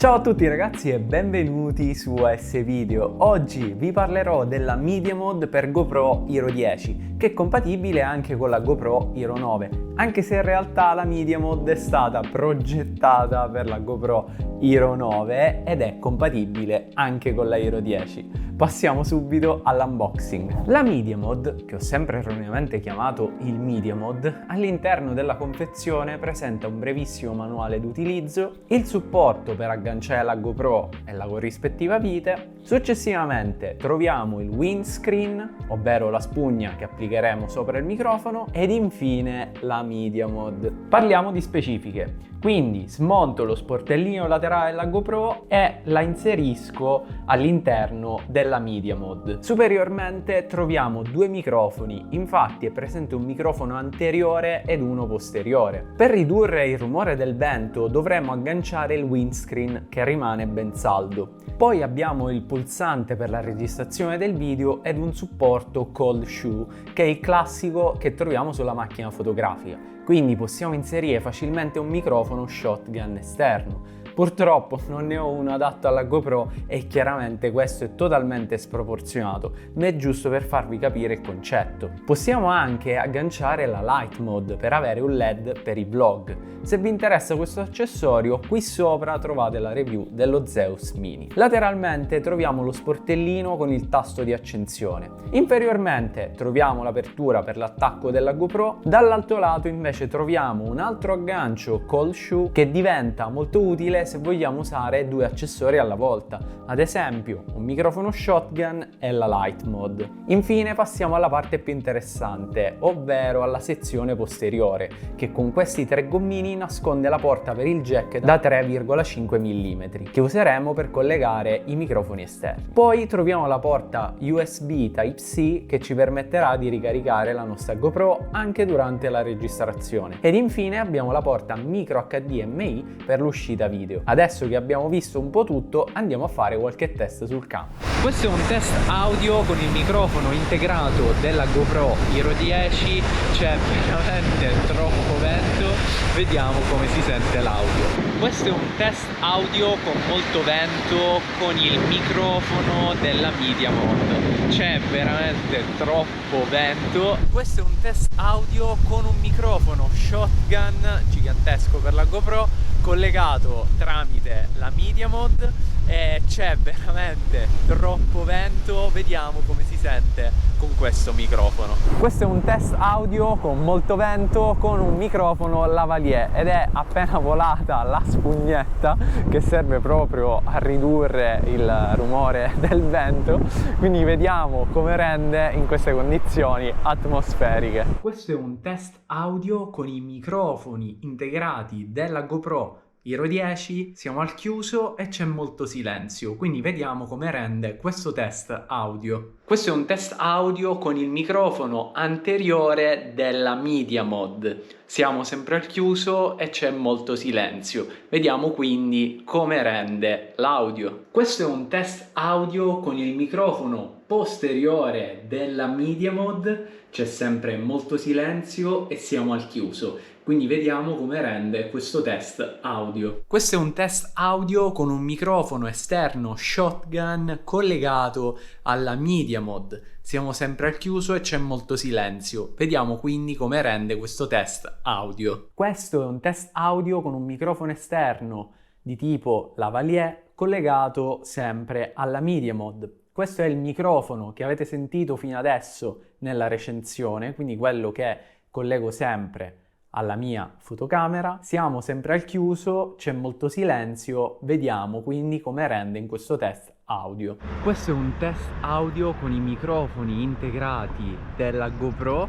Ciao a tutti ragazzi e benvenuti su S-Video. Oggi vi parlerò della Media Mod per GoPro Hero 10, che è compatibile anche con la GoPro Hero 9, anche se in realtà la Media Mod è stata progettata per la GoPro Hero 9 ed è compatibile anche con la Hero 10. Passiamo subito all'unboxing. La Media Mod, che ho sempre erroneamente chiamato il Media Mod, all'interno della confezione presenta un brevissimo manuale d'utilizzo, il supporto per agganciare la GoPro e la corrispettiva vite. Successivamente troviamo il windscreen, ovvero la spugna che applicheremo sopra il microfono, ed infine la Media Mod. Parliamo di specifiche. Quindi smonto lo sportellino laterale della GoPro e la inserisco all'interno della Media Mod. Superiormente troviamo due microfoni, infatti è presente un microfono anteriore ed uno posteriore. Per ridurre il rumore del vento dovremo agganciare il windscreen che rimane ben saldo. Poi abbiamo il pulsante per la registrazione del video ed un supporto cold shoe, che è il classico che troviamo sulla macchina fotografica. Quindi possiamo inserire facilmente un microfono shotgun esterno. Purtroppo non ne ho uno adatto alla GoPro e chiaramente questo è totalmente sproporzionato, ma è giusto per farvi capire il concetto. Possiamo anche agganciare la Light Mod per avere un LED per i vlog. Se vi interessa questo accessorio, qui sopra trovate la review dello Zeus Mini. Lateralmente troviamo lo sportellino con il tasto di accensione. Inferiormente troviamo l'apertura per l'attacco della GoPro. Dall'altro lato invece troviamo un altro aggancio cold shoe che diventa molto utile se vogliamo usare due accessori alla volta, ad esempio un microfono shotgun e la Light Mod. Infine passiamo alla parte più interessante, ovvero alla sezione posteriore, che con questi tre gommini nasconde la porta per il jack da 3,5 mm, che useremo per collegare i microfoni esterni. Poi troviamo la porta USB Type-C che ci permetterà di ricaricare la nostra GoPro anche durante la registrazione. Ed infine abbiamo la porta micro HDMI per l'uscita video. Adesso che abbiamo visto un po' tutto, andiamo a fare qualche test sul campo. Questo è un test audio con il microfono integrato della GoPro Hero 10, c'è veramente troppo vento, vediamo come si sente l'audio. Questo è un test audio con molto vento con il microfono della Media Mod, c'è veramente troppo vento. Questo è un test audio con un microfono shotgun gigantesco per la GoPro collegato tramite la Media Mod e c'è veramente troppo vento, vediamo come si sente con questo microfono. Questo è un test audio con molto vento con un microfono lavalier ed è appena volata la spugnetta che serve proprio a ridurre il rumore del vento, quindi vediamo come rende in queste condizioni atmosferiche. Questo è un test audio con i microfoni integrati della GoPro Hero 10, siamo al chiuso e c'è molto silenzio, quindi vediamo come rende questo test audio. Questo è un test audio con il microfono anteriore della Media Mod. Siamo sempre al chiuso e c'è molto silenzio. Vediamo quindi come rende l'audio. Questo è un test audio con il microfono posteriore della Media Mod. C'è sempre molto silenzio e siamo al chiuso. Quindi vediamo come rende questo test audio. Questo è un test audio con un microfono esterno shotgun collegato alla Media Mod. Siamo sempre al chiuso e c'è molto silenzio. Vediamo quindi come rende questo test audio. Questo è un test audio con un microfono esterno di tipo lavalier collegato sempre alla Media Mod. Questo è il microfono che avete sentito fino adesso nella recensione, quindi quello che collego sempre alla mia fotocamera. Siamo sempre al chiuso, c'è molto silenzio, vediamo quindi come rende in questo test audio. Questo è un test audio con i microfoni integrati della GoPro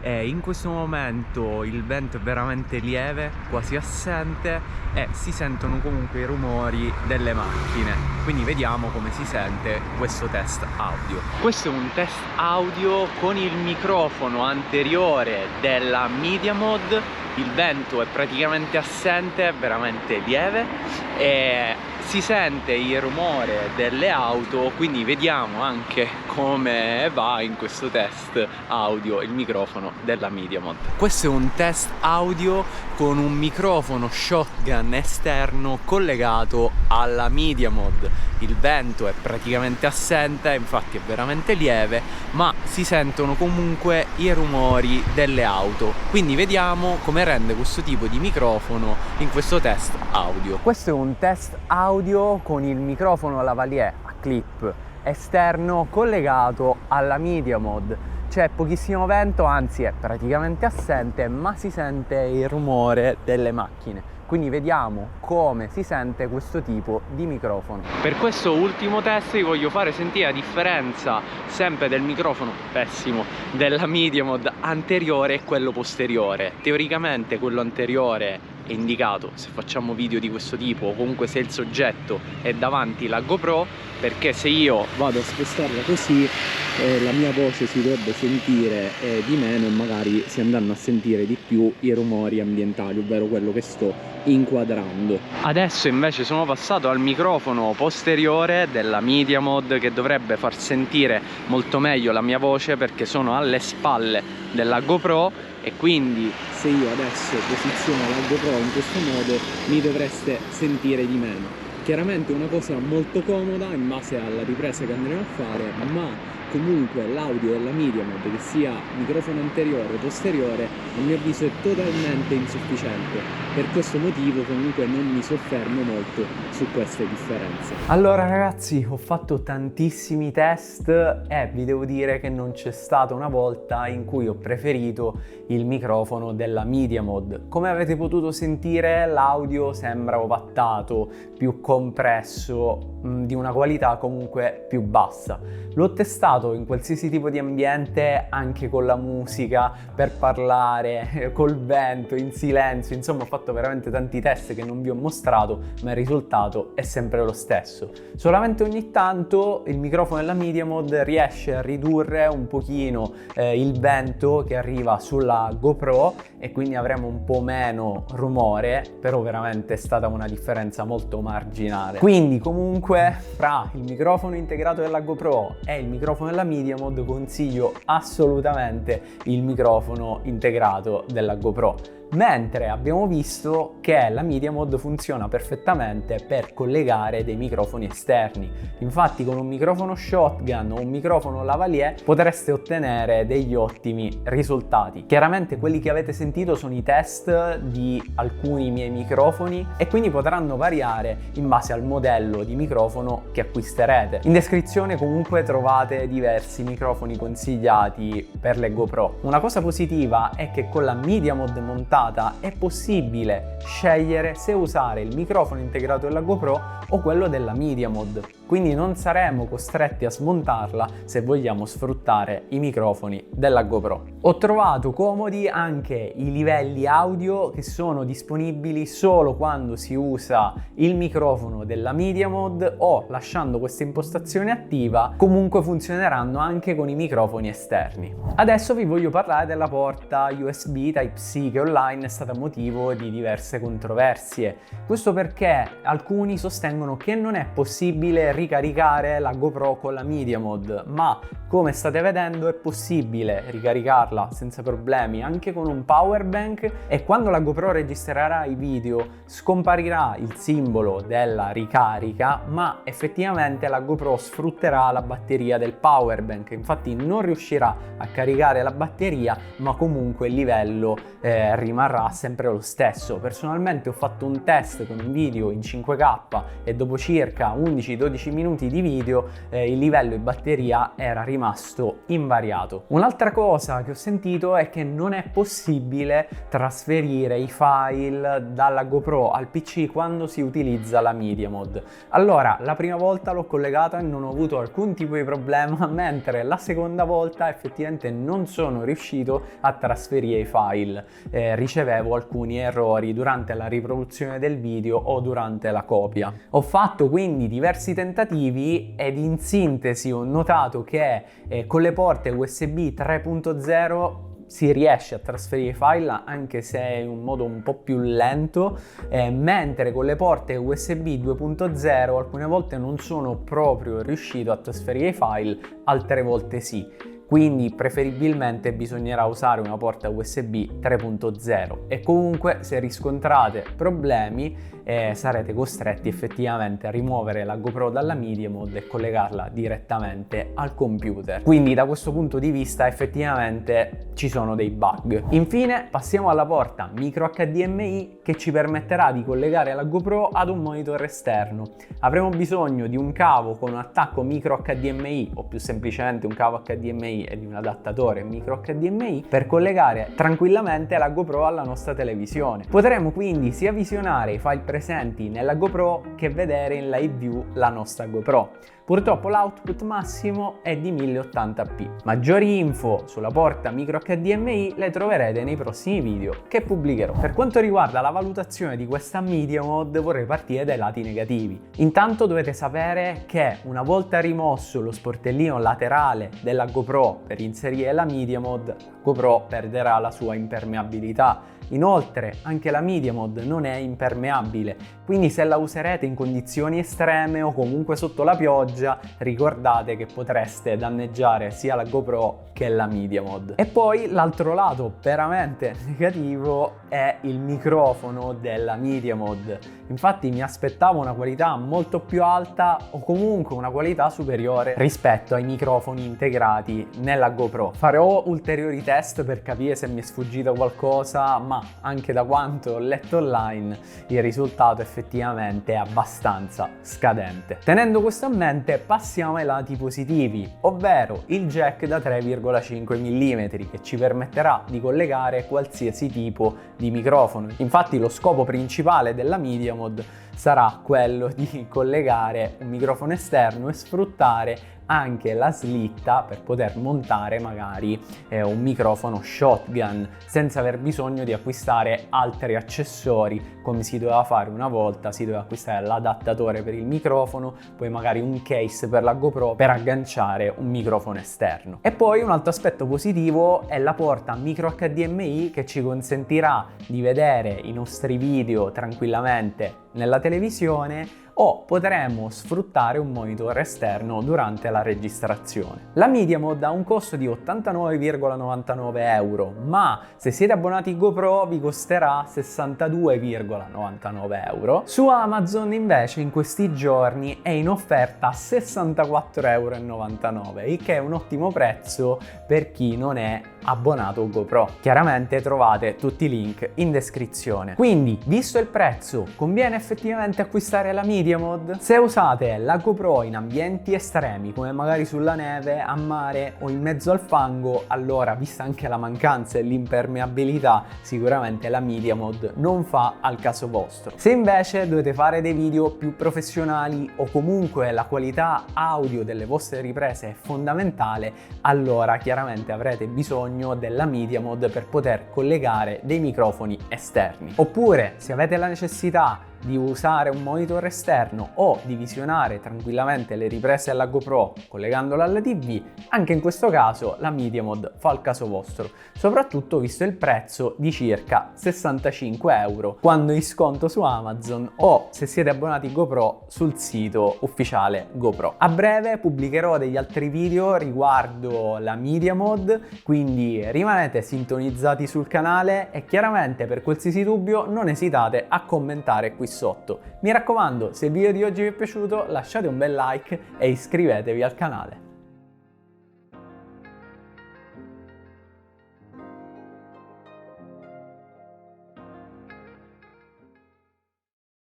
e in questo momento il vento è veramente lieve, quasi assente e si sentono comunque i rumori delle macchine, quindi vediamo come si sente questo test audio. Questo è un test audio con il microfono anteriore della Media Mod, il vento è praticamente assente, è veramente lieve e si sente il rumore delle auto, quindi vediamo anche come va in questo test audio il microfono della MediaMod. Questo è un test audio con un microfono shotgun esterno collegato alla MediaMod. Il vento è praticamente assente, infatti è veramente lieve, ma si sentono comunque i rumori delle auto. Quindi vediamo come rende questo tipo di microfono in questo test audio. Questo è un test audio con il microfono lavalier a clip esterno collegato alla MediaMod. C'è pochissimo vento, anzi è praticamente assente, ma si sente il rumore delle macchine. Quindi vediamo come si sente questo tipo di microfono. Per questo ultimo test vi voglio fare sentire la differenza sempre del microfono pessimo della MediaMod anteriore e quello posteriore. Teoricamente quello anteriore è indicato se facciamo video di questo tipo, o comunque se il soggetto è davanti la GoPro, perché se io vado a spostarla così la mia voce si dovrebbe sentire di meno e magari si andranno a sentire di più i rumori ambientali, ovvero quello che sto inquadrando. Adesso invece sono passato al microfono posteriore della MediaMod, che dovrebbe far sentire molto meglio la mia voce perché sono alle spalle della GoPro, e quindi se io adesso posiziono la GoPro in questo modo mi dovreste sentire di meno. Chiaramente è una cosa molto comoda in base alla ripresa che andremo a fare, ma comunque l'audio della MediaMod, che sia microfono anteriore o posteriore, a mio avviso è totalmente insufficiente. Per questo motivo comunque non mi soffermo molto su queste differenze. Allora ragazzi, ho fatto tantissimi test e vi devo dire che non c'è stata una volta in cui ho preferito il microfono della MediaMod. Come avete potuto sentire, l'audio sembra ovattato, più compresso, di una qualità comunque più bassa. L'ho testato in qualsiasi tipo di ambiente, anche con la musica, per parlare, col vento, in silenzio, insomma ho fatto veramente tanti test che non vi ho mostrato, ma il risultato è sempre lo stesso. Solamente ogni tanto il microfono della MediaMod riesce a ridurre un pochino il vento che arriva sulla GoPro, e quindi avremo un po' meno rumore, però veramente è stata una differenza molto marginale. Quindi comunque fra il microfono integrato della GoPro e il microfono della MediaMod consiglio assolutamente il microfono integrato della GoPro. Mentre abbiamo visto che la MediaMod funziona perfettamente per collegare dei microfoni esterni. Infatti con un microfono shotgun o un microfono lavalier potreste ottenere degli ottimi risultati. Chiaramente quelli che avete sentito sono i test di alcuni miei microfoni e quindi potranno variare in base al modello di microfono che acquisterete. In descrizione comunque trovate diversi microfoni consigliati per le GoPro. Una cosa positiva è che con la MediaMod montata è possibile scegliere se usare il microfono integrato della GoPro o quello della MediaMod, quindi non saremo costretti a smontarla se vogliamo sfruttare i microfoni della GoPro. Ho trovato comodi anche i livelli audio che sono disponibili solo quando si usa il microfono della MediaMod, o lasciando questa impostazione attiva comunque funzioneranno anche con i microfoni esterni. Adesso vi voglio parlare della porta USB Type-C, che online è stata motivo di diverse controversie. Questo perché alcuni sostengono che non è possibile ricaricare la GoPro con la MediaMod, ma come state vedendo è possibile ricaricarla senza problemi anche con un power bank, e quando la GoPro registrerà i video scomparirà il simbolo della ricarica, ma effettivamente la GoPro sfrutterà la batteria del power bank, infatti non riuscirà a caricare la batteria, ma comunque il livello rimarrà sempre lo stesso. Personalmente ho fatto un test con un video in 5K e dopo circa 11-12 minuti di video il livello di batteria era rimasto invariato. Un'altra cosa che ho sentito è che non è possibile trasferire i file dalla GoPro al PC quando si utilizza la MediaMod. Allora, la prima volta l'ho collegata e non ho avuto alcun tipo di problema, mentre la seconda volta effettivamente non sono riuscito a trasferire i file. Ricevevo alcuni errori durante la riproduzione del video o durante la copia. Ho fatto quindi diversi tentativi ed in sintesi ho notato che con le porte USB 3.0 si riesce a trasferire i file anche se in un modo un po' più lento, mentre con le porte USB 2.0 alcune volte non sono proprio riuscito a trasferire i file, altre volte sì. Quindi preferibilmente bisognerà usare una porta USB 3.0 e comunque se riscontrate problemi sarete costretti effettivamente a rimuovere la GoPro dalla Media Mod e collegarla direttamente al computer. Quindi da questo punto di vista effettivamente ci sono dei bug. Infine passiamo alla porta micro HDMI che ci permetterà di collegare la GoPro ad un monitor esterno. Avremo bisogno di un cavo con un attacco micro HDMI o più semplicemente un cavo HDMI e di un adattatore micro HDMI per collegare tranquillamente la GoPro alla nostra televisione. Potremo quindi sia visionare i file presenti nella GoPro che vedere in live view la nostra GoPro. Purtroppo l'output massimo è di 1080p. Maggiori info sulla porta micro HDMI le troverete nei prossimi video che pubblicherò. Per quanto riguarda la valutazione di questa Media Mod vorrei partire dai lati negativi. Intanto dovete sapere che una volta rimosso lo sportellino laterale della GoPro per inserire la Media Mod, la GoPro perderà la sua impermeabilità. Inoltre anche la Media Mod non è impermeabile, quindi se la userete in condizioni estreme o comunque sotto la pioggia, ricordate che potreste danneggiare sia la GoPro che la Media Mod. E poi l'altro lato veramente negativo è il microfono della Media Mod. Infatti mi aspettavo una qualità molto più alta o comunque una qualità superiore rispetto ai microfoni integrati nella GoPro. Farò ulteriori test per capire se mi è sfuggito qualcosa, ma anche da quanto ho letto online il risultato effettivamente è abbastanza scadente. Tenendo questo a mente passiamo ai lati positivi, ovvero il jack da 3,5 mm che ci permetterà di collegare qualsiasi tipo di microfono. Infatti lo scopo principale della Media Mod sarà quello di collegare un microfono esterno e sfruttare anche la slitta per poter montare magari un microfono shotgun senza aver bisogno di acquistare altri accessori come si doveva fare una volta. Si doveva acquistare l'adattatore per il microfono, poi magari un case per la GoPro per agganciare un microfono esterno. E poi un altro aspetto positivo è la porta micro HDMI che ci consentirà di vedere i nostri video tranquillamente nella televisione o potremo sfruttare un monitor esterno durante la registrazione. La Media Mod ha un costo di 89,99 euro, ma se siete abbonati GoPro vi costerà 62,99 euro. Su Amazon invece in questi giorni è in offerta a 64,99 euro, il che è un ottimo prezzo per chi non è abbonato GoPro. Chiaramente trovate tutti i link in descrizione. Quindi, visto il prezzo, conviene effettivamente acquistare la Media Mod? Se usate la GoPro in ambienti estremi, come magari sulla neve, a mare o in mezzo al fango, allora, vista anche la mancanza e l'impermeabilità, sicuramente la Media Mod non fa al caso vostro. Se invece dovete fare dei video più professionali o comunque la qualità audio delle vostre riprese è fondamentale, allora chiaramente avrete bisogno della Media Mod per poter collegare dei microfoni esterni. Oppure se avete la necessità di usare un monitor esterno o di visionare tranquillamente le riprese alla GoPro collegandola alla TV, anche in questo caso la Media Mod fa il caso vostro, soprattutto visto il prezzo di circa 65 euro quando in sconto su Amazon o se siete abbonati GoPro sul sito ufficiale GoPro. A breve pubblicherò degli altri video riguardo la Media Mod, quindi rimanete sintonizzati sul canale e chiaramente per qualsiasi dubbio non esitate a commentare qui sotto. Mi raccomando, se il video di oggi vi è piaciuto lasciate un bel like e iscrivetevi al canale.